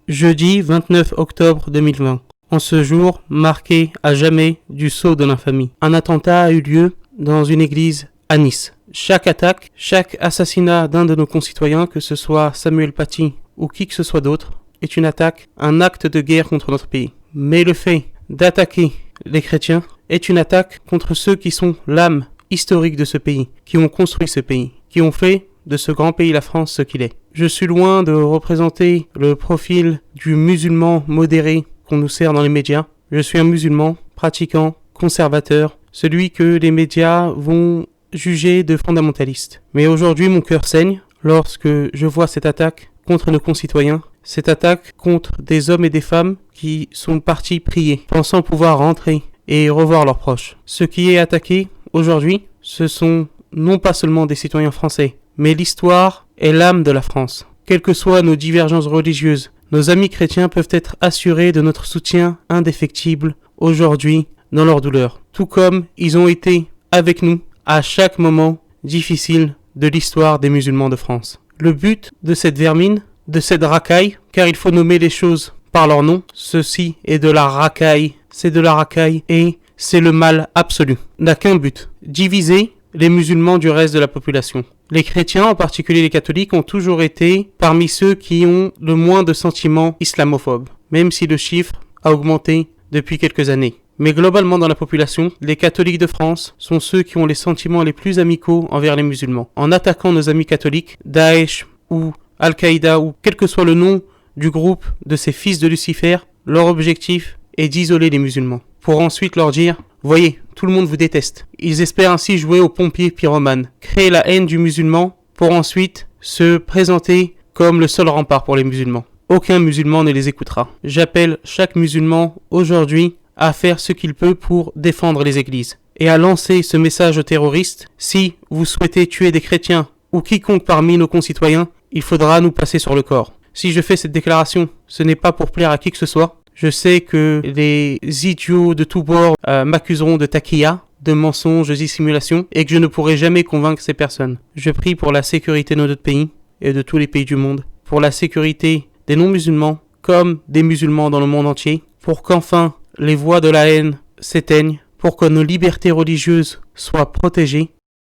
Jeudi 29 octobre 2020. En ce jour marqué à jamais du sceau de l'infamie. Un attentat a eu lieu dans une église à Nice. Chaque attaque, chaque assassinat d'un de nos concitoyens, que ce soit Samuel Paty ou qui que ce soit d'autre, est une attaque, un acte de guerre contre notre pays. Mais le fait d'attaquer les chrétiens est une attaque contre ceux qui sont l'âme historique de ce pays, qui ont construit ce pays, qui ont fait de ce grand pays, la France, ce qu'il est. Je suis loin de représenter le profil du musulman modéré qu'on nous sert dans les médias. Je suis un musulman, pratiquant, conservateur, celui que les médias vont juger de fondamentaliste. Mais aujourd'hui, mon cœur saigne lorsque je vois cette attaque contre nos concitoyens, cette attaque contre des hommes et des femmes qui sont partis prier, pensant pouvoir rentrer et revoir leurs proches. Ce qui est attaqué aujourd'hui, ce sont non pas seulement des citoyens français, mais l'histoire est l'âme de la France. Quelles que soient nos divergences religieuses, nos amis chrétiens peuvent être assurés de notre soutien indéfectible aujourd'hui dans leur douleur. Tout comme ils ont été avec nous à chaque moment difficile de l'histoire des musulmans de France. Le but de cette vermine, de cette racaille, car il faut nommer les choses par leur nom, ceci est de la racaille, c'est de la racaille et c'est le mal absolu. N'a qu'un but, diviser les musulmans du reste de la population. Les chrétiens, en particulier les catholiques, ont toujours été parmi ceux qui ont le moins de sentiments islamophobes, même si le chiffre a augmenté depuis quelques années. Mais globalement dans la population, les catholiques de France sont ceux qui ont les sentiments les plus amicaux envers les musulmans. En attaquant nos amis catholiques, Daesh ou Al-Qaïda ou quel que soit le nom du groupe de ces fils de Lucifer, leur objectif est d'isoler les musulmans. Pour ensuite leur dire, voyez, tout le monde vous déteste. Ils espèrent ainsi jouer aux pompiers pyromanes, créer la haine du musulman pour ensuite se présenter comme le seul rempart pour les musulmans. Aucun musulman ne les écoutera. J'appelle chaque musulman aujourd'hui à faire ce qu'il peut pour défendre les églises et à lancer ce message aux terroristes. Si vous souhaitez tuer des chrétiens ou quiconque parmi nos concitoyens, il faudra nous passer sur le corps. Si je fais cette déclaration, ce n'est pas pour plaire à qui que ce soit. Je sais que les idiots de tous bords m'accuseront de taquilla, de mensonges, de dissimulation, et que je ne pourrai jamais convaincre ces personnes. Je prie pour la sécurité de notre pays et de tous les pays du monde, pour la sécurité des non-musulmans comme des musulmans dans le monde entier, pour qu'enfin les voix de la haine s'éteignent, pour que nos libertés religieuses soient protégées